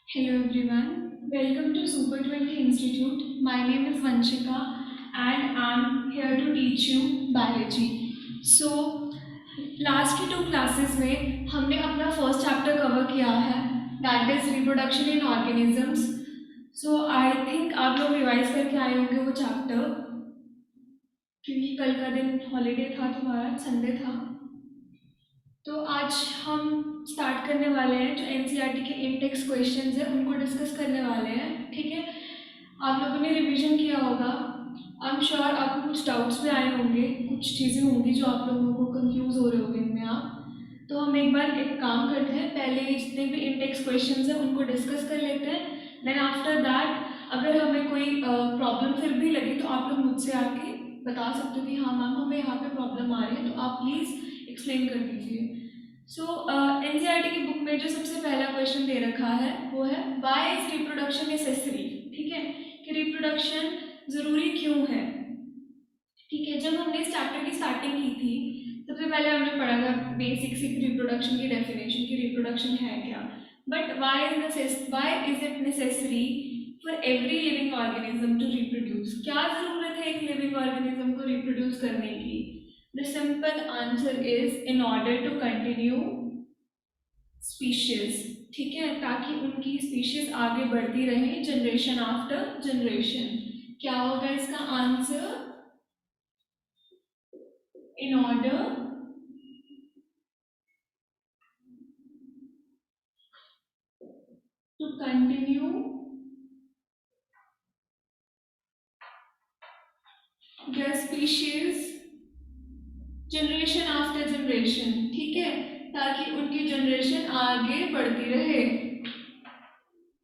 Hello everyone, welcome to Super 20 Institute. My name is Vanshika and I'm here to teach you biology. So, last की 2 classes में हमने अपना first chapter cover किया है that is reproduction in organisms. So I think आप लोग revise करके आए होंगे वो चैप्टर, क्योंकि कल का दिन हॉलीडे था, तुम्हारा संडे था. तो आज हम स्टार्ट करने वाले हैं जो एनसीईआरटी के इन टेक्स्ट क्वेश्चंस हैं उनको डिस्कस करने वाले हैं. ठीक है, आप लोगों ने रिवीजन किया होगा. आई एम श्योर आपको कुछ डाउट्स भी आए होंगे, कुछ चीज़ें होंगी जो आप लोगों को कंफ्यूज हो रहे होंगे इनमें आप. तो हम एक बार एक काम करते हैं, पहले जितने भी इन टेक्स्ट क्वेश्चंस हैं उनको डिस्कस कर लेते हैं. देन आफ्टर दैट अगर हमें कोई प्रॉब्लम फिर भी लगे तो आप लोग मुझसे आके बता सकते हो कि हाँ मैम हमें यहाँ पे प्रॉब्लम आ रही है, तो आप प्लीज़ एक्सप्लेन कर दीजिए. सो एनसीईआरटी की बुक में जो सबसे पहला क्वेश्चन दे रखा है वो है व्हाई इज रिप्रोडक्शन नेसेसरी. ठीक है, कि रिप्रोडक्शन ज़रूरी क्यों है. ठीक है, जब हमने इस चैप्टर की स्टार्टिंग की थी सबसे पहले हमने पढ़ा था बेसिक सी रिप्रोडक्शन की डेफिनेशन कि रिप्रोडक्शन है क्या. But why is it necessary for every living organism to reproduce. क्या ज़रूरत है एक लिविंग ऑर्गेनिज्म को रिप्रोड्यूस करने की. The simple answer is in order to continue species. ठीक है, ताकि उनकी स्पीशीज आगे बढ़ती रहे जनरेशन आफ्टर जनरेशन. क्या होगा इसका answer. in order to continue the species generation after generation. ठीक है, ताकि उनकी जनरेशन आगे बढ़ती रहे.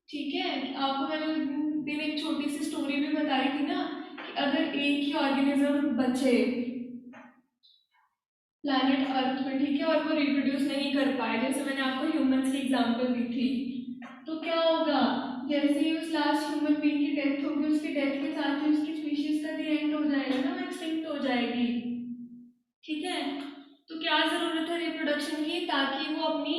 ठीक है, आपको मैंने उस दिन एक छोटी सी स्टोरी भी बताई थी ना कि अगर एक ही ऑर्गेनिज्म बचे प्लैनेट अर्थ में, ठीक है, और वो रिप्रोड्यूस नहीं कर पाए, जैसे मैंने आपको ह्यूमंस की एग्जांपल दी थी, तो क्या होगा. जैसे ही उस लास्ट ह्यूमन बीइंग की डेथ होगी, उसकी डेथ के साथ ही उसकी स्पीशीज का दी एंड हो जाएगा ना, वो एक्सटिंक्ट हो जाएगी. ठीक है, तो क्या जरूरत है रिप्रोडक्शन की, ताकि वो अपनी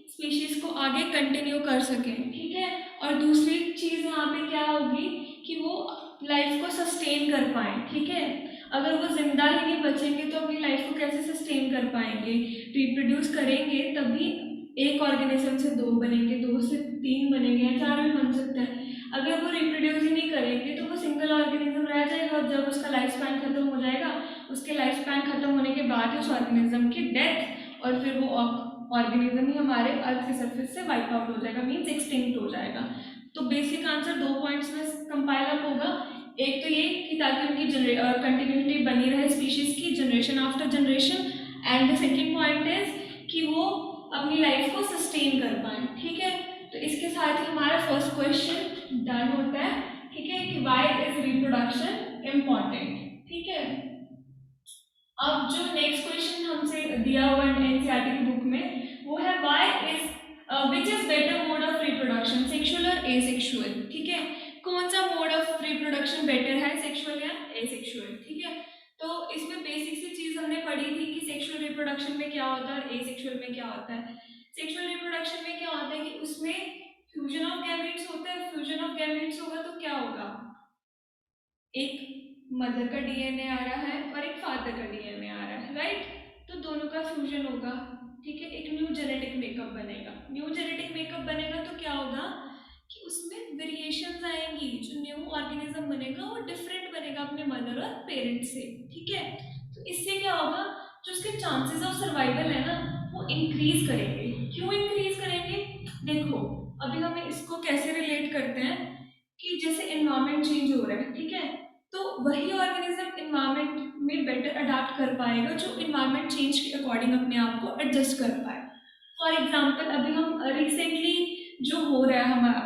स्पीशीज को आगे कंटिन्यू कर सके. ठीक है, और दूसरी चीज यहाँ पे क्या होगी कि वो लाइफ को सस्टेन कर पाए. ठीक है, अगर वो जिंदा ही नहीं बचेंगे तो अपनी लाइफ को कैसे सस्टेन कर पाएंगे. रिप्रोड्यूस करेंगे तभी एक ऑर्गेनिज्म से 2 बनेंगे, 2 से 3 बनेंगे या 4 भी बन सकते हैं. अगर वो रिप्रोड्यूस ही नहीं करेंगे तो वो सिंगल ऑर्गेनिज्म रह जाएगा, और जब उसका लाइफ स्पैन खत्म हो जाएगा, उसके लाइफ स्पैन खत्म होने के बाद ही उस ऑर्गेनिज्म की डेथ, और फिर वो ऑर्गेनिज्म ही हमारे अर्थ के सरफेस से वाइप आउट हो जाएगा, मीन्स एक्सटिंक्ट हो जाएगा. तो बेसिक आंसर 2 पॉइंट्स में कंपाइल अप होगा. एक तो ये कि ताकि उनकी कंटिन्यूटी बनी रहे स्पीशीज की generation after generation, and the second point is कि वो अपनी लाइफ को सस्टेन कर पाए. ठीक है, तो इसके साथ ही हमारा फर्स्ट क्वेश्चन डन होता है. ठीक है, कि व्हाई इज रिप्रोडक्शन इम्पॉर्टेंट. ठीक है, अब जो नेक्स्ट क्वेश्चन हमसे दिया हुआ है एनसीईआरटी की बुक में वो है why is which is better mode of reproduction, sexual और एसेक्सुअल. ठीक है, कौन सा मोड ऑफ रिप्रोडक्शन बेटर है, सेक्सुअल या एसेक्सुअल. ठीक है, तो इसमें बेसिक सी चीज हमने पढ़ी थी कि सेक्सुअल रिप्रोडक्शन में क्या होता है और एसेक्सुअल में क्या होता है. सेक्सुअल रिप्रोडक्शन में क्या होता है कि उसमें फ्यूजन ऑफ गैमेट्स होता है. फ्यूजन ऑफ गैमेट्स होगा तो क्या होगा, एक मदर का डीएनए आ रहा है और एक फादर का डीएनए आ रहा है, राइट. तो दोनों का फ्यूजन होगा. ठीक है, एक न्यू जेनेटिक मेकअप बनेगा. न्यू जेनेटिक मेकअप बनेगा तो क्या होगा कि उसमें वेरिएशंस आएंगी, जो न्यू ऑर्गेनिज्म बनेगा वो डिफरेंट बनेगा अपने मदर और पेरेंट से. ठीक है, तो इससे क्या होगा, जो उसके चांसेस ऑफ सर्वाइवल है ना वो इंक्रीज करेंगे. क्यों इंक्रीज करेंगे, देखो अभी हम इसको कैसे रिलेट करते हैं कि जैसे एनवायरमेंट चेंज हो रहा है. ठीक है, तो वही ऑर्गेनिज्म एनवायरमेंट में बेटर अडाप्ट कर पाएगा जो एनवायरमेंट चेंज के अकॉर्डिंग अपने आप को एडजस्ट कर पाए. फॉर एग्जाम्पल अभी हम रिसेंटली जो हो रहा है हमारा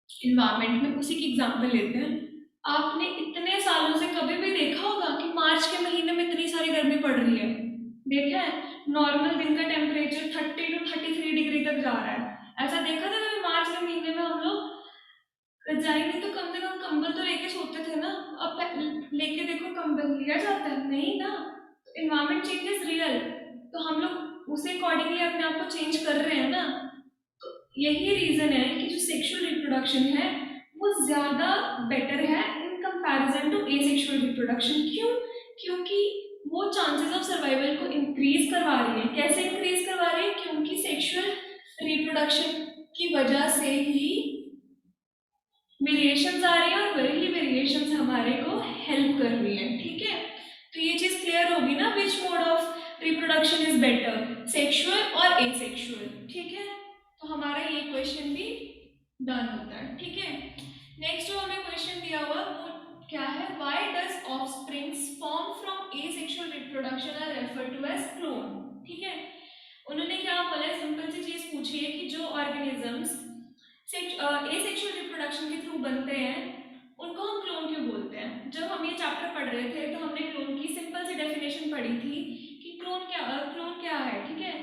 इन्वायरमेंट में उसी की एग्जाम्पल लेते हैं. आपने इतने सालों से कभी भी देखा होगा कि मार्च के महीने में इतनी सारी गर्मी पड़ रही है. देखा है, नॉर्मल दिन का टेम्परेचर 30 to 33 डिग्री तक जा रहा है. ऐसा देखा था कभी मार्च के महीने में हम लोग रजाई नहीं तो कम से कम कंबल तो लेके सोते थे ना. अब लेके देखो कंबल लिया जाता है नहीं ना. तो इन्वायरमेंट चेंज इज रियल, तो हम लोग उसे अकॉर्डिंगली अपने आप को चेंज कर रहे हैं ना. तो यही रीजन है कि जो सेक्सुअल रिप्रोडक्शन है वो ज्यादा बेटर है in comparison to asexual reproduction. क्यों? क्योंकि वो चांसेस ऑफ सर्वाइवल को इंक्रीज करवा रही है। कैसे इंक्रीज करवा रही है? क्योंकि सेक्सुअल रिप्रोडक्शन की वजह से ही वेरिएशंस आ रही है और वही वेरिएशंस हमारे को हेल्प कर रही है। ठीक है, तो ये चीज क्लियर होगी ना, which mode of reproduction is better, sexual और एसेक्सुअल। ठीक है, तो हमारा ये क्वेश्चन भी डन होता है। ठीक है, नेक्स्ट जो हमें क्वेश्चन दिया हुआ वो क्या है, why does offsprings form from asexual reproduction are referred to as clone. ठीक है, उन्होंने क्या बोला है, सिंपल सी चीज पूछी है कि जो ऑर्गेनिजम्स एसेक्सुअल रिप्रोडक्शन के थ्रू बनते हैं उनको हम क्लोन क्यों बोलते हैं। जब हम ये चैप्टर पढ़ रहे थे तो हमने क्लोन की सिंपल सी डेफिनेशन पढ़ी थी कि क्लोन क्या है। ठीक है,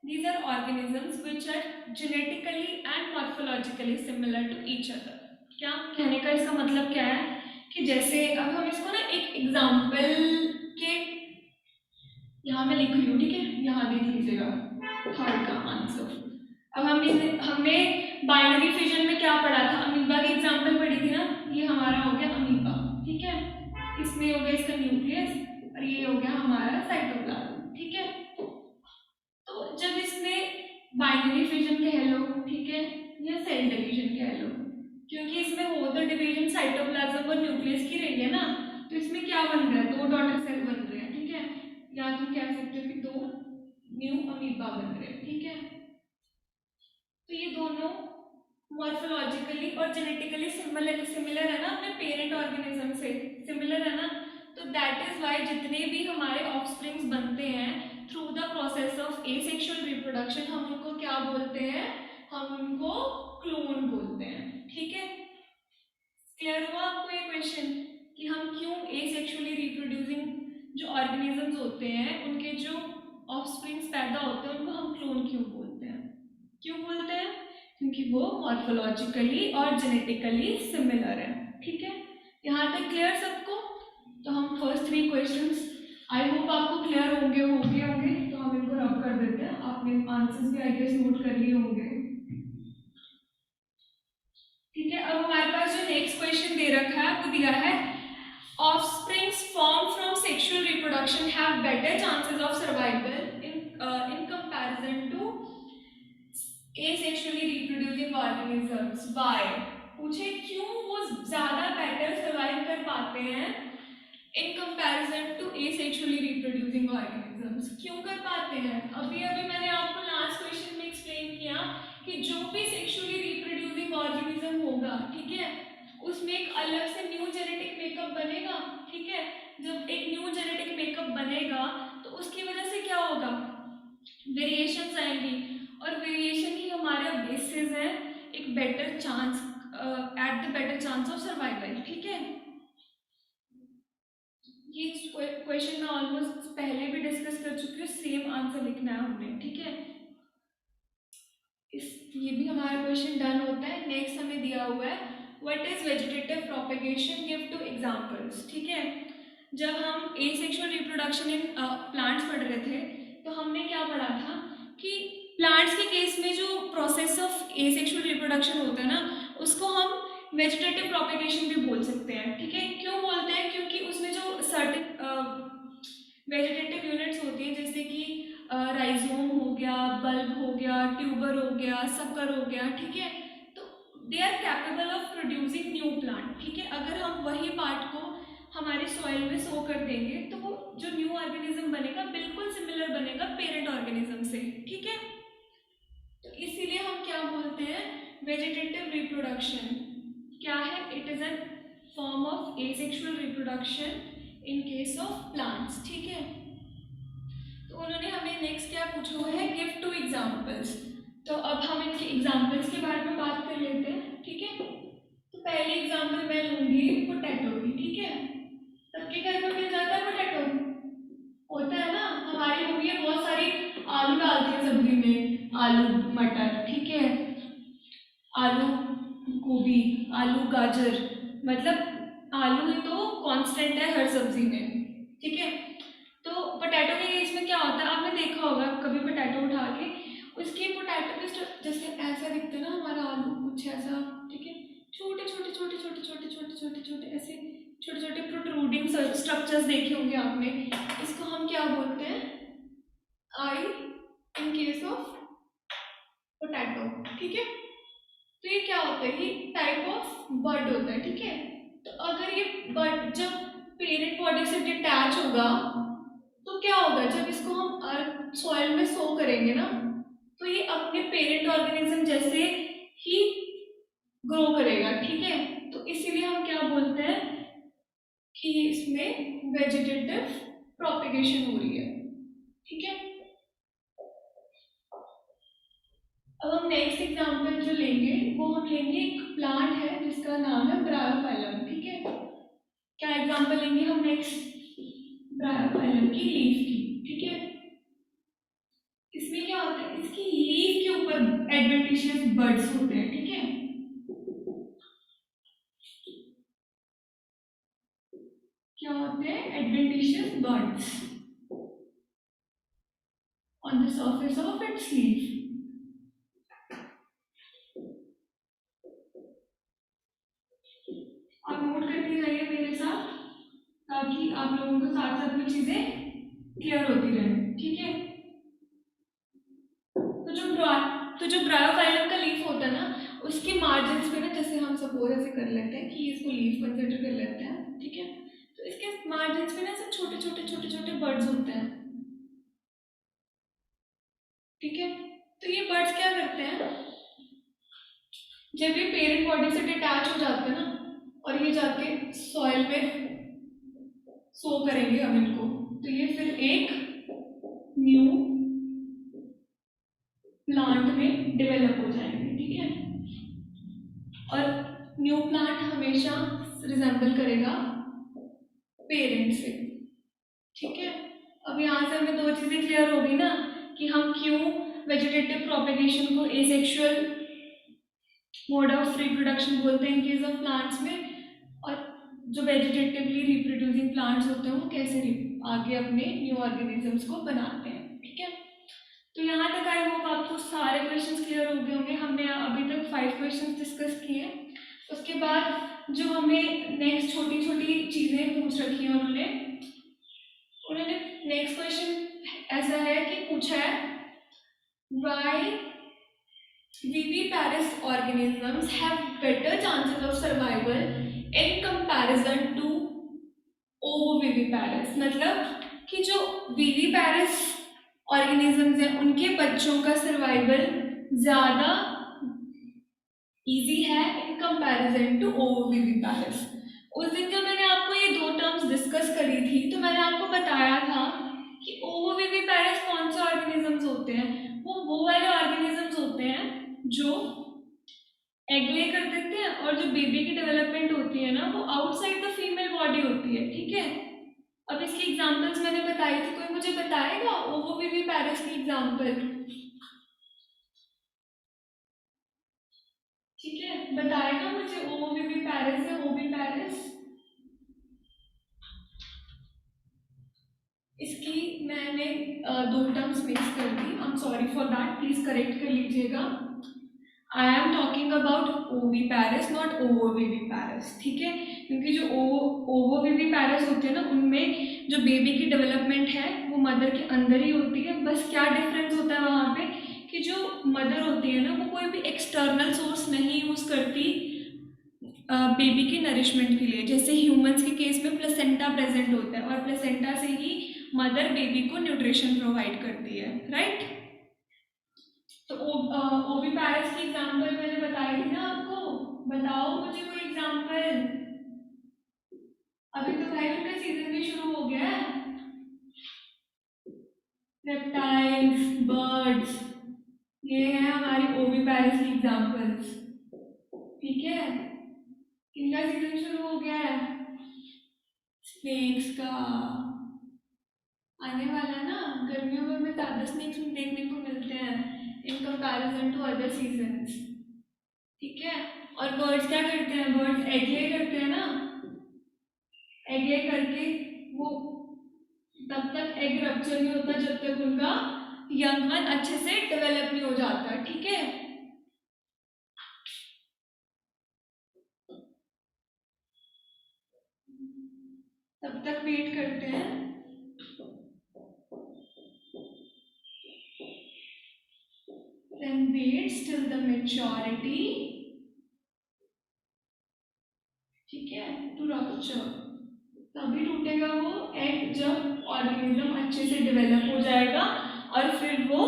these are organisms which are genetically and morphologically similar to each other। क्या कहने का इसका मतलब क्या है कि जैसे अब हम इसको ना एक एग्जाम्पल के, यहाँ मैं लिख रही हूँ, ठीक है, यहाँ देख लीजिएगा थर्ड का आंसर। अब हमने बाइनरी फिजन में क्या पढ़ा था, अमीबा की एग्जांपल पढ़ी थी ना, ये हमारा हो गया अमीबा। ठीक है, इसमें हो गया इसका न्यूक्लियस और ये हो गया हमारा साइटोप्लाज्म। ठीक है, तो जब इसमें बाइनरी फिजन कह लो, ठीक है, या सेल डिवीजन कह लो, क्योंकि इसमें हो तो डिवीजन साइटोप्लाज्म और न्यूक्लियस की रही है ना, तो इसमें क्या बन रहा है, दो डॉटर सेल बन रहे हैं। ठीक है, या तुम कह सकते हो कि दो न्यू अमीबा बन रहे हैं। ठीक है, तो ये दोनों मॉर्फोलॉजिकली और जेनेटिकली सिमिलर है ना अपने पेरेंट ऑर्गेनिज्म से, सिमिलर है ना, तो दैट इज वाई जितने भी हमारे ऑफस्प्रिंग्स बनते हैं through the process of asexual reproduction हम उनको क्या बोलते हैं, हम उनको क्लोन बोलते हैं। ठीक है, क्लियर हुआ आपको ये क्वेश्चन कि हम क्यों एसेक्सुअली रिप्रोड्यूसिंग जो ऑर्गेनिजम्स होते हैं उनके जो ऑफस्प्रिंग्स पैदा होते हैं उनको हम क्लोन क्यों बोलते हैं, क्यों बोलते हैं, क्योंकि वो मॉर्फोलॉजिकली और जेनेटिकली सिमिलर है। ठीक है, यहाँ तक क्लियर सबको। तो हम फर्स्ट 3 क्वेश्चंस आई होप आपको क्लियर होंगे, तो हम इनको रब कर देते हैं। आपने आंसर्स भी आई गेस नोट कर लिए होंगे। ठीक है, अब हमारे पास जो नेक्स्ट क्वेश्चन दे रखा है वो दिया है, offsprings formed from sexual reproduction have better chances of survival in comparison to asexually reproducing organisms। why? पूछे क्यों वो ज्यादा बेटर सर्वाइव कर पाते हैं in comparison to asexually reproducing organisms. क्यों कर पाते हैं? अभी मैंने आपको लास्ट क्वेश्चन में एक्सप्लेन किया कि जो भी सेक्सुअली रिप्रोड्यूसिंग ऑर्गेनिज्म होगा, ठीक है, उसमें एक अलग से न्यू जेनेटिक मेकअप बनेगा। ठीक है, जब एक न्यू जेनेटिक मेकअप बनेगा तो उसकी वजह से क्या होगा, वेरिएशंस आएंगी और वेरिएशन ही हमारा बेसिस है एक better chance at the better chance of survival. ठीक है, ये क्वेश्चन मैं ऑलमोस्ट पहले भी डिस्कस कर चुकी हूँ, सेम आंसर लिखना है हमने। ठीक है, ये भी हमारा क्वेश्चन डन होता है। नेक्स्ट हमें दिया हुआ है what is vegetative propagation, give 2 examples. ठीक है, जब हम एसेक्सुअल रिप्रोडक्शन इन प्लांट्स पढ़ रहे थे तो हमने क्या पढ़ा था कि प्लांट्स के केस में जो प्रोसेस ऑफ एसेक्सुअल रिप्रोडक्शन होता है ना उसको हम वेजिटेटिव प्रोपेगेशन भी बोल सकते हैं। ठीक है, क्यों बोलते हैं, क्योंकि उसमें जो सर्टेन वेजिटेटिव यूनिट्स होती है जैसे कि राइजोम हो गया, बल्ब हो गया, ट्यूबर हो गया, सकर हो गया। ठीक है, तो they are capable of producing new plant. ठीक है, अगर हम वही पार्ट को हमारे सॉइल में सो कर देंगे तो वो जो न्यू ऑर्गेनिज्म बनेगा बिल्कुल सिमिलर बनेगा पेरेंट ऑर्गेनिज्म से। ठीक है, तो इसीलिए हम क्या बोलते हैं, वेजिटेटिव रिप्रोडक्शन क्या है, it is an form of asexual reproduction in case of plants. ठीक है, तो उन्होंने हमें नेक्स्ट क्या पूछा हुआ है, गिव 2 एग्जांपल्स। तो अब हम इनके एग्जांपल्स के बारे में बात कर लेते हैं। ठीक है, तो पहली एग्जांपल मैं लूंगी पोटैटो की। ठीक है, सबके घर में मिल जाता है पोटैटो, होता है ना, हमारी मम्मी बहुत सारी आलू डालती है सब्जी में, आलू मटर, ठीक है, आलू गोभी, आलू गाजर, मतलब आलू ही तो कांस्टेंट है हर सब्जी में। ठीक है, तो पोटैटो के केस में क्या होता है, आपने देखा होगा कभी पोटैटो उठा के, उसकी पोटैटो के जैसे ऐसा दिखता है छोटे छोटे ऐसे छोटे छोटे प्रोट्रूडिंग स्ट्रक्चर्स देखे होंगे आपने, इसको हम क्या बोलते हैं, आई इन केस ऑफ पोटैटो, ठीक है। तो ये क्या होता है, ये टाइप ऑफ बर्ड होता है, ठीक है। तो अगर ये बर्ड जब पेरेंट बॉडी से डिटैच होगा तो क्या होगा, जब इसको हम सॉइल में सो करेंगे ना, तो ये अपने पेरेंट ऑर्गेनिज्म जैसे ही ग्रो करेगा, ठीक है। तो इसीलिए हम क्या बोलते हैं कि इसमें वेजिटेटिव प्रोपेगेशन हो रही है, ठीक है। अब हम नेक्स्ट एग्जांपल जो लेंगे वो हम लेंगे एक प्लांट है जिसका नाम है ब्रायोफाइलम, ठीक है। क्या एग्जांपल लेंगे हम नेक्स्ट, ब्रायोफाइलम की लीफ की, ठीक है। इसमें क्या होता है, इसकी लीफ के ऊपर एडवेंटिशियस बड्स होते हैं, ठीक है। क्या होते हैं, adventitious buds on the surface of its leaf. आप नोट करते जाइए मेरे साथ ताकि आप लोगों को साथ साथ में चीजें क्लियर होती रहे, ठीक है। तो जो ब्रायोफाइलम का लीफ होता है ना, उसके मार्जिन्स पे ना, जैसे हम सपोज ऐसे कर लेते हैं कि इसको लीफ कंसिडर कर लेते हैं, ठीक है। तो इसके मार्जिन्स पे ना सब छोटे छोटे छोटे छोटे बर्ड्स होते हैं, ठीक है। तो ये बर्ड्स क्या करते हैं, जब ये पेरेंट बॉडी से डिटैच हो जाते हैं ना और ये जाके सॉइल में सो करेंगे हम इनको, तो ये फिर एक न्यू प्लांट में डेवलप हो जाएंगे, ठीक है। और न्यू प्लांट हमेशा रिजेंबल करेगा पेरेंट से, ठीक है। अब यहाँ से हमें दो चीजें क्लियर हो गई ना कि हम क्यों वेजिटेटिव प्रोपेगेशन को एसेक्सुअल मोड ऑफ रिप्रोडक्शन बोलते हैं इन केस ऑफ प्लांट्स में, और जो वेजिटेटिवली रिप्रोड्यूसिंग प्लांट्स होते हैं वो कैसे आगे अपने न्यू ऑर्गेनिजम्स को बनाते हैं, ठीक है। तो यहाँ तक आई होप आपको सारे क्वेश्चंस क्लियर हो गए होंगे। हमने अभी तक 5 क्वेश्चंस डिस्कस किए हैं। उसके बाद जो हमें नेक्स्ट छोटी छोटी चीज़ें पूछ रखी हैं उन्होंने नेक्स्ट क्वेश्चन ऐसा है कि पूछा है, why viviparous organisms have better chances of survival in comparison to ovoviviparous, मतलब कि जो viviparous organisms हैं उनके बच्चों का सर्वाइवल ज़्यादा इजी है इन कंपैरिजन टू ovoviviparous। उस दिन जब मैंने आपको ये दो टर्म्स डिस्कस करी थी तो मैंने आपको बताया था कि ovoviviparous कौन से ऑर्गेनिजम्स होते हैं, वो वाले ऑर्गेनिजम्स होते हैं जो एग ले कर देते हैं और जो बेबी की डेवलपमेंट होती है ना वो आउटसाइड द फीमेल बॉडी होती है, ठीक है। अब इसकी एग्जांपल्स मैंने बताई थी, कोई मुझे बताएगा ओवोविविपैरस की एग्जांपल, ठीक है, बताएगा मुझे ओवोविविपैरस या ओविपैरस। इसकी मैंने दो टर्म्स मिक्स कर दी, I am sorry for that, please correct कर लीजिएगा। I am talking about oviparous not ovoviviparous, ठीक है। क्योंकि जो ओवोविविपैरस होते हैं ना उनमें जो बेबी की डेवलपमेंट है वो मदर के अंदर ही होती है, बस क्या डिफरेंस होता है वहाँ पे कि जो मदर होती है ना वो कोई भी एक्सटर्नल सोर्स नहीं यूज करती बेबी की नरिशमेंट के लिए, जैसे ह्यूमंस के केस में प्लेसेंटा प्रेजेंट होता है और प्लेसेंटा से ही मदर बेबी को न्यूट्रिशन प्रोवाइड करती है, राइट। तो ओविपैरस की एग्जांपल मैंने बताई थी ना आपको, बताओ मुझे कोई एग्जांपल। अभी तो भाई उनका सीजन भी शुरू हो गया है, रेप्टाइल्स, बर्ड्स, ये है हमारी ओविपैरस की एग्जांपल्स, ठीक है। इनका सीजन शुरू हो गया है, स्नेक्स का आने वाला ना, गर्मियों में हमें ज़्यादा स्नेक्स देखने को मिलते हैं in comparison to other seasons, ठीक है। और बर्ड्स क्या करते हैं, बर्ड्स एग ले करते हैं ना, एग ले करके वो तब तक एग रप्चर नहीं होता जब तक उनका यंग वन अच्छे से डेवलप नहीं हो जाता, ठीक है। तब तक वेट करते हैं। Then waits till the maturity, ठीक है, to rupture। तभी टूटेगा वो एग जब ऑर्गेनिज्म अच्छे से डेवलप हो जाएगा और फिर वो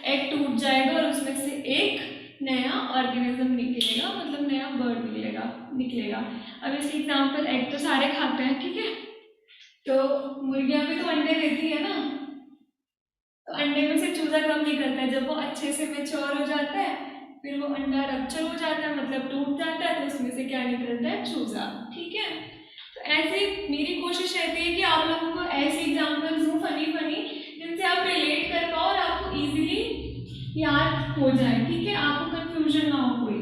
एग टूट जाएगा और उसमें से एक नया ऑर्गेनिज्म निकलेगा, मतलब नया बर्ड निकलेगा निकलेगा। अब इसके एग्जांपल, एग तो सारे खाते हैं, ठीक है, तो मुर्गियां भी तो अंडे देती है ना, तो अंडे में से चूजा कम नहीं करता है, जब वो अच्छे से मेच्योर हो जाता है फिर वो अंडा रप्चर हो जाता है, मतलब टूट जाता है, तो उसमें से क्या निकलता है, चूजा, ठीक है। तो ऐसे मेरी कोशिश रहती है कि आप लोगों को ऐसे एग्जाम्पल्स दूं फनी फनी जिनसे आप रिलेट कर पाओ और आपको इजीली याद हो जाए, ठीक है, आपको कंफ्यूजन ना हो कोई।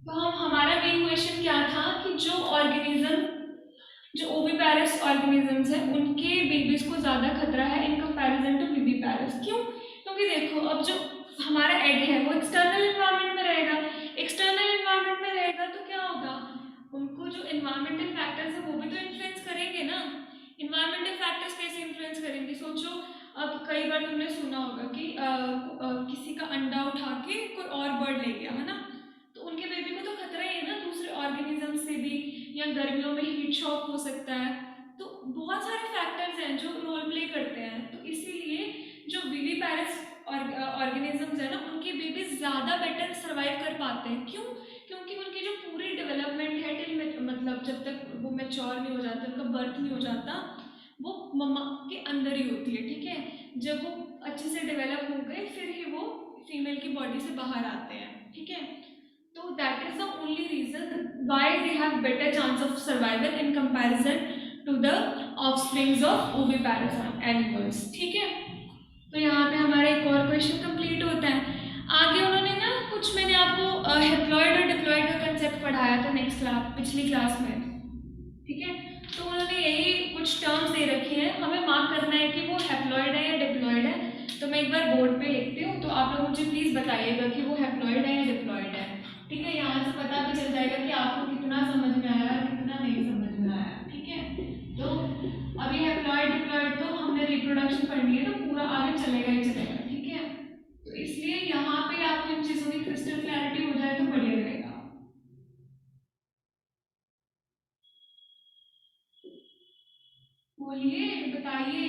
तो हमारा मेन क्वेश्चन क्या था कि जो ओविपेरस ऑर्गेनिजम्स हैं उनके बेबीज को ज़्यादा खतरा है इन कंपैरिजन टू विविपेरस। क्यों? क्योंकि देखो, अब जो हमारा एग है वो एक्सटर्नल एनवायरनमेंट में रहेगा, एक्सटर्नल एनवायरनमेंट में रहेगा तो क्या होगा, उनको जो एनवायरमेंटल फैक्टर्स है वो भी तो इन्फ्लुएंस करेंगे ना। एनवायरमेंटल फैक्टर्स कैसे इन्फ्लुएंस करेंगे, सोचो, अब कई बार तुमने सुना होगा कि किसी का अंडा उठा के कोई और बर्ड ले गया, है ना, तो उनके बेबी को तो खतरा ही है ना दूसरे ऑर्गेनिज्म से भी, या गर्मियों में हीट शॉक हो सकता है। तो बहुत सारे फैक्टर्स हैं जो रोल प्ले करते हैं, तो इसीलिए जो विविपेरस ऑर्गेनिजम्स है ना उनके बेबी ज़्यादा बेटर सर्वाइव कर पाते हैं। क्यों? क्योंकि उनकी जो पूरी डेवलपमेंट है टिल मतलब जब तक वो मैच्योर नहीं हो जाते, उनका बर्थ नहीं हो जाता, वो मम्मा के अंदर ही होती है, ठीक है। जब वो अच्छे से डेवलप हो गए फिर ही वो फीमेल की बॉडी से बाहर आते हैं, ठीक है। So that is the only reason why they have better chance of survival in comparison to the offsprings of oviparous animals, ठीक है। तो यहाँ पे हमारा एक और क्वेश्चन कंप्लीट होता है। आगे उन्होंने ना कुछ, मैंने आपको हेप्लॉइड और डिप्लॉइड का कंसेप्ट पढ़ाया था नेक्स्ट क्लास, पिछली क्लास में, ठीक है। तो उन्होंने यही कुछ टर्म्स दे रखे हैं, हमें मार्क करना है कि वो हेप्लॉइड है या डिप्लॉइड है। तो मैं एक बार बोर्ड पे लिखती हूँ, तो आप लोग मुझे प्लीज़ बताइएगा कि वो हेप्लॉइड है या डिप्लॉइड है, ठीक है। यहाँ से पता भी चल जाएगा कि आपको कितना समझ में आया और कितना नहीं समझ में आया, ठीक है। तो अभी हेप्लॉइड डिप्लॉइड तो हमने रिप्रोडक्शन पढ़नी है, तो पूरा आगे चलेगा ही चलेगा, ठीक है। तो इसलिए यहाँ पे आपको इन चीज़ों की क्रिस्टल क्लैरिटी हो जाए तो बढ़िया रहेगा। बोलिए, बताइए।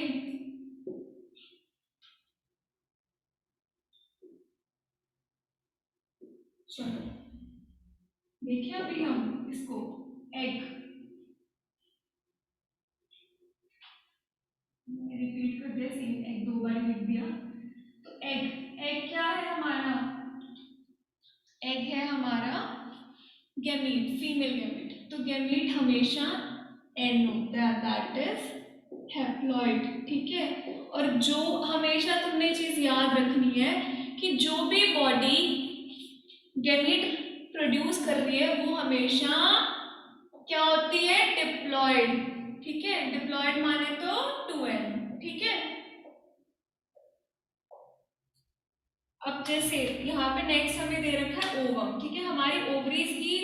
चलो देखिए अभी हम इसको, एग, रिपीट कर दिया सेम, एग दो बार लिख दिया। तो एग, एग क्या है हमारा, एग है हमारा गैमीट, फीमेल गैमीट। तो गैमीट हमेशा एन होता है, दैट इज हैप्लॉइड, ठीक है। और जो हमेशा तुमने चीज याद रखनी है कि जो भी बॉडी गैमीट प्रोड्यूस कर रही है वो हमेशा क्या होती है, डिप्लॉयड, ठीक है। डिप्लॉयड माने तो 2n, ठीक है। अब जैसे यहाँ पे नेक्स्ट हमें दे रखा है ओवम, ठीक है, हमारी ओवरीज की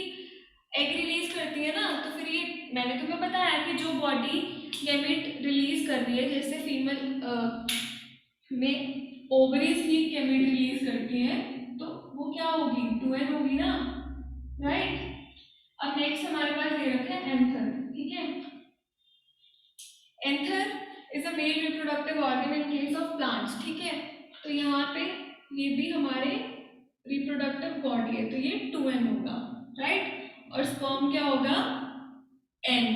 एग रिलीज करती है ना, तो फिर ये मैंने तुम्हें बताया कि जो बॉडी गैमेट रिलीज कर रही है, जैसे फीमेल में ओवरीज ही गैमेट रिलीज करती हैं, तो वो क्या होगी, 2n होगी ना, राइट। अब नेक्स्ट हमारे पास दे रखा है एंथर, ठीक है। Anther is a male reproductive organ in case of plants, ठीक है। तो यहाँ पे ये भी हमारे रिप्रोडक्टिव बॉडी है, तो ये 2n होगा, राइट। और स्पर्म क्या होगा, n,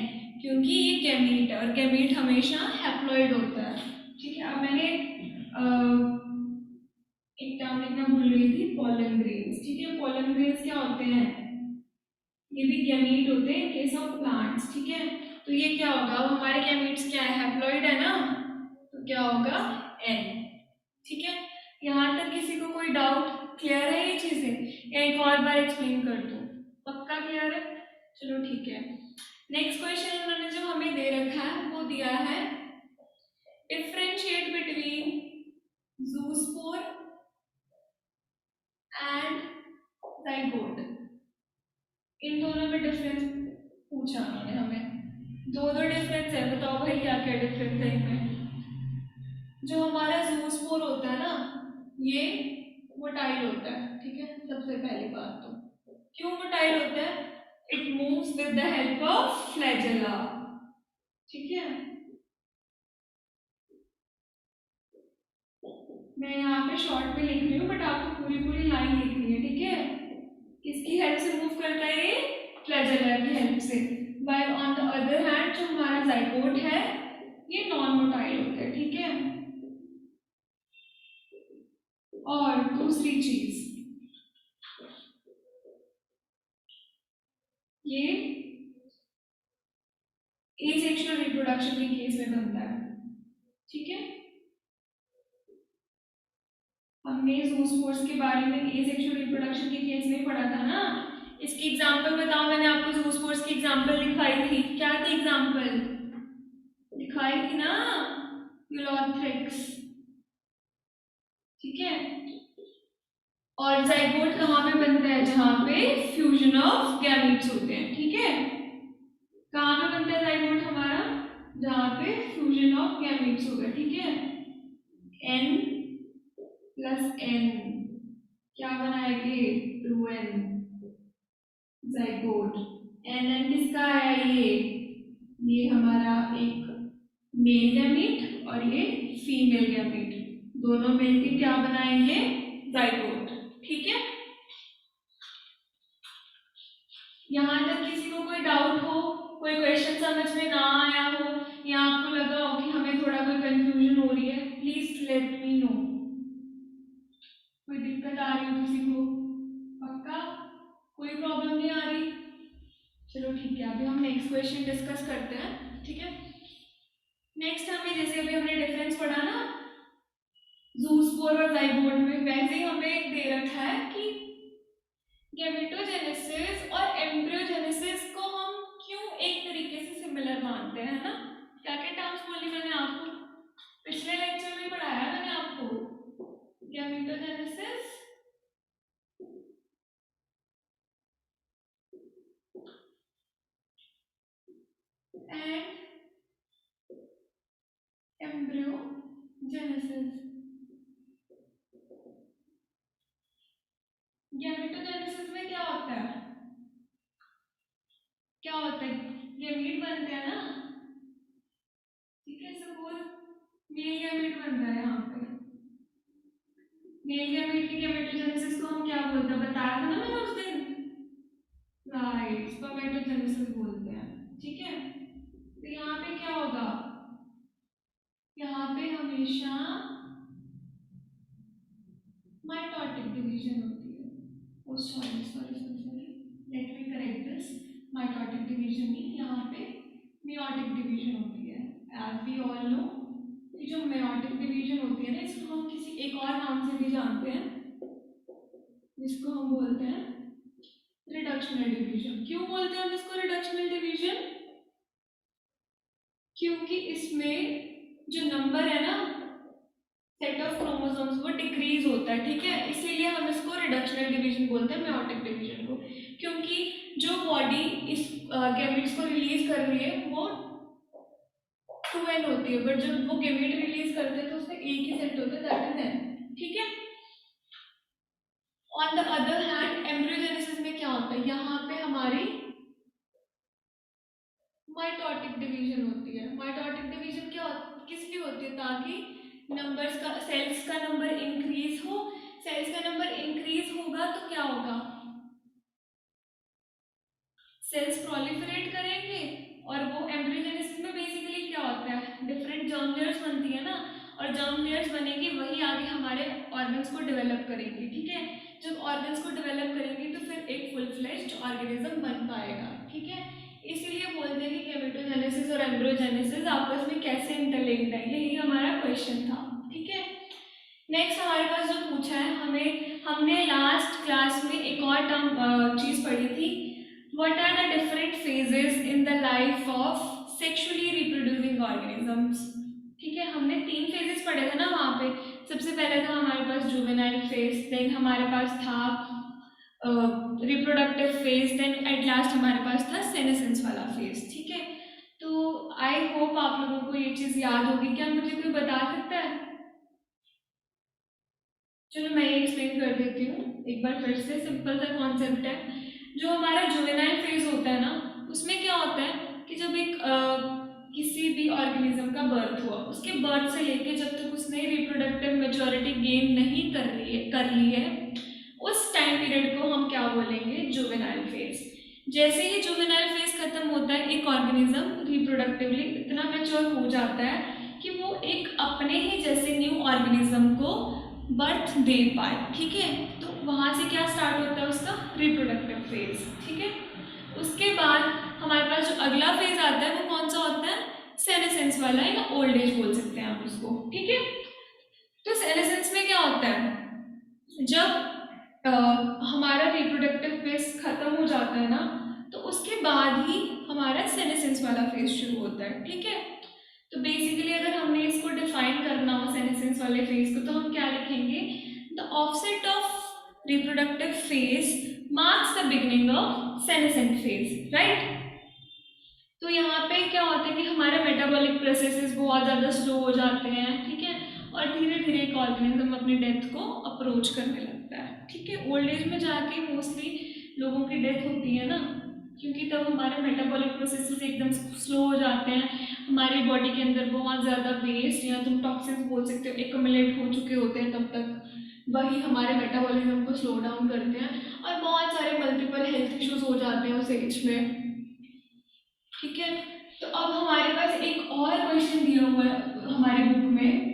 क्योंकि ये गैमीट है और गैमीट हमेशा हैप्लॉइड होता है, ठीक है। अब मैंने एक टर्म लिखना भूल गई थी, पोलन ग्रेन्स, ठीक है। पोलन ग्रेन्स क्या होते हैं, ये भी गैमीट होते हैं इन केस ऑफ प्लांट्स, ठीक है। तो ये क्या होगा, अब हमारे गैमीट्स क्या है, हैप्लॉइड है ना, तो क्या होगा, n, ठीक है। यहाँ तक किसी को कोई डाउट, क्लियर है ये चीजें, या एक और बार एक्सप्लेन कर दूं, पक्का क्लियर है, चलो ठीक है। नेक्स्ट क्वेश्चन उन्होंने जो हमें दे रखा है वो दिया है, differentiate between zoospore and zygote, इन दोनों में डिफरेंस पूछा उन्होंने हमें, दो दो डिफरेंस है, बताओ भाई क्या क्या डिफरेंस है इनमें। जो हमारा ज़ूस्पोर होता है ना, ये मोटाइल होता है, ठीक है। सबसे पहली बात तो क्यों मोटाइल होता है, it moves with the help of flagella, ठीक है। मैं यहाँ पे शॉर्ट में लिख रही हूँ, बट आपको पूरी पूरी लाइन लिखनी है, ठीक है। किसकी हेल्प से मूव करता है ये, फ्लैजेला की हेल्प से। While on the other hand जो हमारा जाइगोट है ये नॉन मोटाइल होता है, ठीक है। और दूसरी चीज, ये एसेक्सुअल रिप्रोडक्शन के केस में बनता है, ठीक है। हमने ज़ूस्पोर्स के बारे में एसेक्सुअल रिप्रोडक्शन के केस में पढ़ा था ना। इसकी एग्जांपल बताओ, मैंने आपको ज़ूस्पोर्स की एग्जांपल दिखाई थी, क्या थी एग्जांपल, दिखाई थी ना, यूलोथ्रिक्स, ठीक है। और जाइगोट कहाँ पे बनता है, जहाँ पे फ्यूजन ऑफ गैमेट्स होते हैं, ठीक है। कहाँ पे बनता है जाइगोट हमारा, जहाँ पे फ्यूजन ऑफ गैमेट्स होगा, ठीक है। n प्लस n क्या बनाएंगे, 2n जाइगोट। n किसका है, ये हमारा एक मेल गैमीट और ये फीमेल गैमीट, दोनों मिलकर क्या बनाएंगे, जाइगोट, ठीक है। यहाँ तक किसी को कोई डाउट हो, कोई क्वेश्चन समझ में ना आया हो, या आपको लगा हो कि हमें थोड़ा कोई कंफ्यूजन हो रही है, प्लीज लेट मी नो। कोई दिक्कत आ रही हो किसी को, पक्का कोई प्रॉब्लम नहीं आ रही, चलो ठीक है। अभी हम नेक्स्ट क्वेश्चन डिस्कस करते हैं, ठीक है। नेक्स्ट हमें, जैसे अभी हमने डिफरेंस पढ़ा ना ज़ूस्पोर और जाइगोट में, वैसे ही हमें दे रखा है कि गैमेटोजेनेसिस और एम्ब्रियोजेनेसिस को हम क्यों एक तरीके से सिमिलर मानते हैं, है ना। क्या क्या टर्म्स बोली मैंने आपको, पिछले लेक्चर में पढ़ाया मैंने आपको, गैमेटोजेनेसिस एंड एम्ब्रियोजेनेसिस। गैमेटोजेनेसिस में क्या होता है, क्या होता है, गैमीट बनते हैं ना, ठीक है। सपोज मेल गैमीट बनता है, यहाँ पे मेल गैमीट की गैमेटोजेनेसिस को हम क्या बोलते हैं, बताया था ना मैंने उस दिन, राइट, स्पर्मेटोजेनेसिस बोलते हैं, ठीक है। तो यहाँ पे क्या होगा, यहाँ पे हमेशा माइटोटिक डिवीजन होती है, oh sorry sorry sorry sorry, let me correct this, mitotic division नहीं, यहाँ पे मियोटिक डिवीजन होती है। एज वी ऑल नो, ये जो मेयोटिक डिवीजन होती है ना, इसको हम किसी एक और नाम से भी जानते हैं, जिसको हम बोलते हैं रिडक्शनल डिवीजन। क्यों बोलते हैं हम इसको रिडक्शनल डिवीजन, क्योंकि इसमें जो नंबर है ना सेट ऑफ क्रोमोसोम्स वो डिक्रीज होता है, ठीक है। इसीलिए हम इसको रिडक्शनल डिवीजन बोलते हैं, मेयोटिक डिवीजन को। क्योंकि जो बॉडी इस गैमेट्स को रिलीज कर रही है वो 2n होती है, बट जब वो गैमेट रिलीज करते हैं तो उसमें एक ही सेट होता है, दैट इज n, ठीक है। On the other hand embryogenesis में क्या होता है, यहाँ पे हमारी माइटोटिक डिवीजन होती है। माइटोटिक डिवीजन क्या किस लिए होती है, ताकि नंबर्स का, सेल्स का नंबर इंक्रीज हो। सेल्स का नंबर इंक्रीज होगा तो क्या होगा, सेल्स प्रोलिफरेट करेंगे, और वो एम्ब्रियोजेनेसिस में बेसिकली क्या होता है, डिफरेंट जर्म लेयर्स बनती है ना, और जर्म लेयर्स बनेंगी, वही आगे हमारे ऑर्गन्स को डेवलप करेंगे, ठीक है। जब ऑर्गन्स को डेवलप करेंगे तो फिर एक फुल फ्लेश्ड ऑर्गेनिज्म बन पाएगा, ठीक है। इसीलिए बोलते हैं कि गैमेटोजेनेसिस और एम्ब्रियोजेनेसिस आपस में कैसे इंटरलिंक्ड है, यही हमारा क्वेश्चन था, ठीक है। नेक्स्ट हमारे पास जो पूछा है, हमने लास्ट क्लास में एक और टर्म चीज पढ़ी थी, what are the different phases in the life of sexually reproducing organisms, ठीक है। हमने 3 फेजेस पढ़े थे ना वहाँ पे। सबसे पहले था हमारे पास जुवेनाइल फेज, देन हमारे पास था reproductive phase, then at last हमारे पास था सेनेसेंस वाला फेज, ठीक है। तो आई होप आप लोगों को ये चीज़ याद होगी। क्या मुझे कोई बता सकता है? चलो मैं ये एक्सप्लेन कर देती हूँ एक बार फिर से। सिंपल सा कॉन्सेप्ट है। जो हमारा जुवेनाइल फेज होता है ना, उसमें क्या होता है कि जब एक किसी भी ऑर्गेनिज्म का बर्थ हुआ, उसके बर्थ से लेके जब तक उसने रिप्रोडक्टिव मेच्योरिटी गेन नहीं कर ली है, उस टाइम पीरियड को हम क्या बोलेंगे? Juvenile phase. जैसे ही जुवेनाइल फेज खत्म होता है, एक ऑर्गेनिज्म रिप्रोडक्टिवली इतना मैच्योर हो जाता है कि वो एक अपने ही जैसे न्यू ऑर्गेनिज्म को बर्थ दे पाए। ठीक है, तो वहाँ से क्या स्टार्ट होता है? उसका रिप्रोडक्टिव फेज। ठीक है, उसके बाद हमारे पास जो अगला फेज आता है वो कौन सा होता है? सेनेसेंस वाला, या ओल्ड एज बोल सकते हैं आप उसको। ठीक है, तो सेनेसेंस में क्या होता है? जब हमारा रिप्रोडक्टिव फेज खत्म हो जाता है ना, तो उसके बाद ही हमारा सेनेसेंस वाला फेज शुरू होता है। ठीक है, तो बेसिकली अगर हमने इसको डिफाइन करना हो सेनेसेंस वाले फेज को, तो हम क्या लिखेंगे? The offset of reproductive phase marks the beginning of senescent phase, right. तो यहाँ पे क्या होता है कि हमारे मेटाबॉलिक प्रोसेसेस बहुत ज़्यादा स्लो हो जाते हैं। ठीक है, और धीरे धीरे एक ऑर्गेनिज्म अपनी डेथ को अप्रोच करने लगता है। ठीक है, ओल्ड एज में जाके मोस्टली लोगों की डेथ होती है ना, क्योंकि तब हमारे मेटाबॉलिक प्रोसेसेस एकदम स्लो हो जाते हैं। हमारी बॉडी के अंदर बहुत ज़्यादा वेस्ट या तुम टॉक्सिन्स बोल सकते हो एक्यूमुलेट हो चुके होते हैं तब तक। वही हमारे मेटाबॉलिज्म को स्लो डाउन करते हैं, और बहुत सारे मल्टीपल हेल्थ इश्यूज हो जाते हैं उस एज में। ठीक है, तो अब हमारे पास एक और क्वेश्चन दिया हुआ है हमारे बुक में।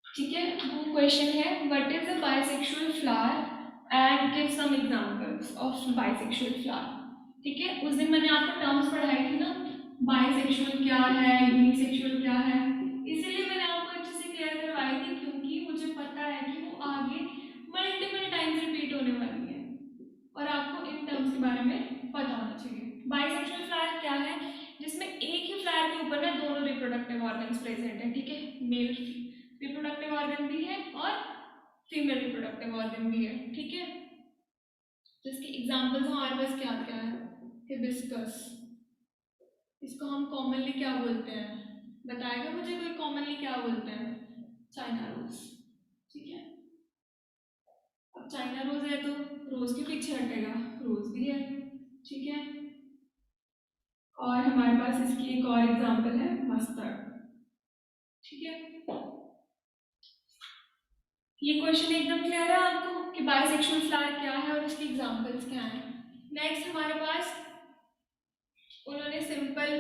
ठीक है, वो क्वेश्चन है what is a bisexual flower and give some examples of bisexual flower. ठीक है, उस दिन मैंने आपको टर्म्स पढ़ाई थी ना, बाइसेक्सुअल क्या है, यूनिसेक्सुअल क्या है। इसीलिए मैंने आपको अच्छे से क्लियर करवाई थी, क्योंकि मुझे पता है कि वो आगे मल्टीपल टाइम्स रिपीट होने वाली है, और आपको इन टर्म्स के बारे में पता होना चाहिए। बाइसेक्सुअल फ्लावर क्या है? जिसमें एक ही फ्लावर के ऊपर ना दोनों रिप्रोडक्टिव ऑर्गन्स प्रेजेंट है। ठीक है, मेल रिप्रोडक्टिव ऑर्गन भी है और फीमेल रिप्रोडक्टिव ऑर्गन भी है। ठीक है, तो इसके एग्जांपल्स हमारे पास क्या क्या है? हिबिस्कस, इसको हम कॉमनली क्या बोलते हैं? बताएगा मुझे कोई कॉमनली क्या बोलते हैं? China rose. ठीक है, अब चाइना रोज है तो रोज के पीछे हटेगा, रोज भी है। ठीक है, और हमारे पास इसकी एक और एग्जांपल है मस्टर्ड। ठीक है, ये क्वेश्चन एकदम क्लियर है आपको कि बाइसेक्सुअल फ्लावर क्या है और इसकी एग्जांपल्स क्या हैं। नेक्स्ट हमारे पास उन्होंने सिंपल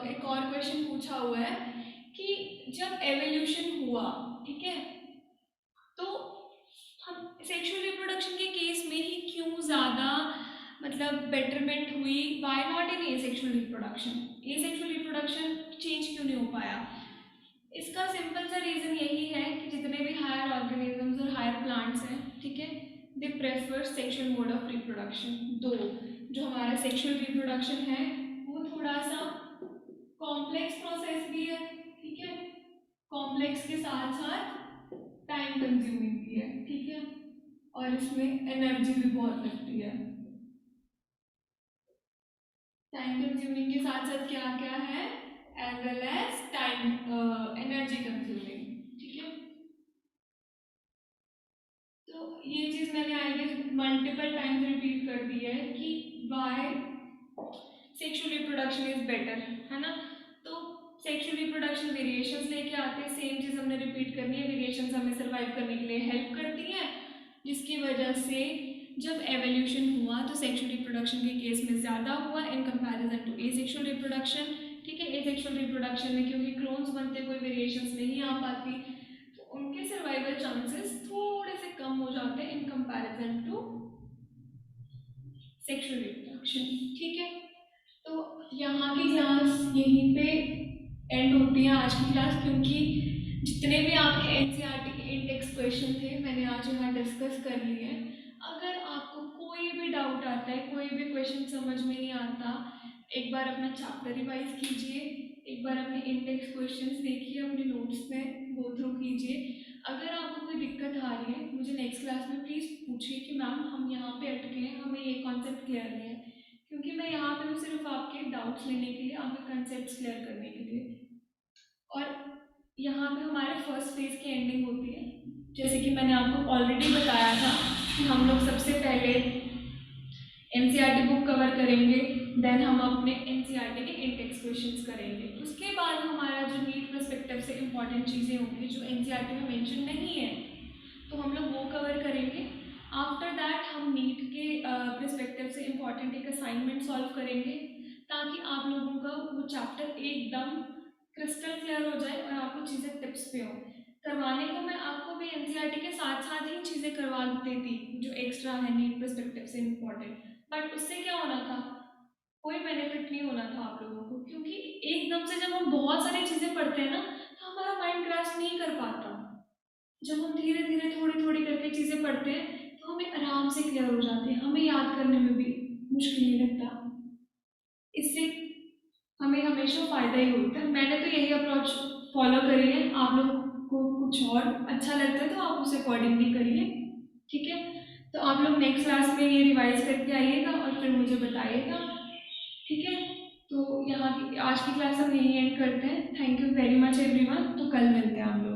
एक और क्वेश्चन पूछा हुआ है कि जब एवोल्यूशन हुआ, ठीक है, तो हम सेक्सुअल रिप्रोडक्शन के केस में ही क्यों ज़्यादा मतलब बेटरमेंट हुई? Why not in asexual reproduction? Asexual reproduction change क्यों नहीं हो पाया? इसका सिंपल सा रीज़न यही है कि जितने भी हायर ऑर्गेनिजम्स और हायर प्लांट्स हैं, ठीक है, they prefer sexual mode of reproduction. दो जो हमारा सेक्सुअल रिप्रोडक्शन है वो थोड़ा सा कॉम्प्लेक्स प्रोसेस भी है। ठीक है, कॉम्प्लेक्स के साथ साथ टाइम कंज्यूमिंग भी है। ठीक है, और इसमें एनर्जी भी बहुत लगती है। टाइम कंज्यूमिंग के साथ साथ क्या क्या है? As well as time energy consuming. ठीक है, तो ये चीज मैंने I guess multiple times repeat कर दी है कि why sexual reproduction is better, है ना। तो सेक्सुअल रिप्रोडक्शन वेरिएशंस लेके आते हैं, सेम चीज हमने रिपीट करनी है। वेरिएशंस हमें सर्वाइव करने के लिए हेल्प करती हैं, जिसकी वजह से जब एवोल्यूशन हुआ तो सेक्सुअल रिप्रोडक्शन के केस में ज़्यादा हुआ in comparison to asexual reproduction. ठीक है, एसेक्सुअल रिप्रोडक्शन में क्योंकि क्लोन्स बनते कोई वेरिएशंस नहीं आ पाती, तो उनके सर्वाइवल चांसेस थोड़े से कम हो जाते हैं in comparison to sexual reproduction. ठीक है, तो यहाँ की क्लास यहीं पे एंड होती है आज की क्लास, क्योंकि जितने भी आपके एनसीईआरटी के इन टेक्स्ट क्वेश्चन थे मैंने आज यहाँ डिस्कस कर लिए हैं। अगर आपको कोई भी डाउट आता है, कोई भी क्वेश्चन समझ में नहीं आता, एक बार अपना चैप्टर रिवाइज कीजिए, एक बार अपने इन टेक्स्ट क्वेश्चंस देखिए, अपने नोट्स में गो थ्रू कीजिए। अगर आपको कोई दिक्कत आ रही है मुझे नेक्स्ट क्लास में प्लीज़ पूछिए कि मैम हम यहाँ पे अटके हैं, हमें ये कॉन्सेप्ट क्लियर नहीं है, क्योंकि क्योंकि मैं यहाँ पे हूँ सिर्फ आपके डाउट्स लेने के लिए, आपके कंसेप्ट क्लियर करने के लिए। और यहाँ पे हमारे फर्स्ट फेज की एंडिंग होती है। जैसे कि मैंने आपको ऑलरेडी बताया था कि हम लोग सबसे पहले एनसीईआरटी बुक कवर करेंगे, देन हम अपने एनसीईआरटी के इंटेक्स क्वेश्चंस करेंगे। उसके बाद हमारा जो नीट पर्सपेक्टिव से इंपॉर्टेंट चीज़ें होंगी जो एनसीईआरटी में मेंशन नहीं है, तो हम लोग वो कवर करेंगे। आफ्टर दैट हम नीट के पर्सपेक्टिव से इंपॉर्टेंट एक असाइनमेंट सॉल्व करेंगे, ताकि आप लोगों का वो चैप्टर एकदम क्रिस्टल क्लियर हो जाए और आपको चीज़ें टिप्स पे हो। करवाने को मैं आपको भी एनसीईआरटी के साथ साथ ही चीज़ें करवा देती जो एक्स्ट्रा है नीट पर्सपेक्टिव से इंपॉर्टेंट, बट उससे क्या होना था, कोई बेनिफिट नहीं होना था आप लोगों को, क्योंकि एकदम से जब हम बहुत सारी चीज़ें पढ़ते हैं ना तो हमारा माइंड ग्रास्प नहीं कर पाता। जब हम धीरे धीरे थोड़ी थोड़ी करके चीज़ें पढ़ते हैं तो हमें आराम से क्लियर हो जाती है, हमें याद करने में भी मुश्किल नहीं लगता। इससे हमें हमेशा फ़ायदा ही होता है। मैंने तो यही अप्रोच फॉलो करी है, आप लोग को कुछ और अच्छा लगता है तो आप उसे अकॉर्डिंगली करिए, ठीक है। तो आप लोग नेक्स्ट क्लास में ये रिवाइज करके आइएगा और फिर मुझे बताइएगा, ठीक है। तो यहाँ की आज की क्लास हम यहीं एंड करते हैं। Thank you very much everyone. तो कल मिलते हैं हम लोग।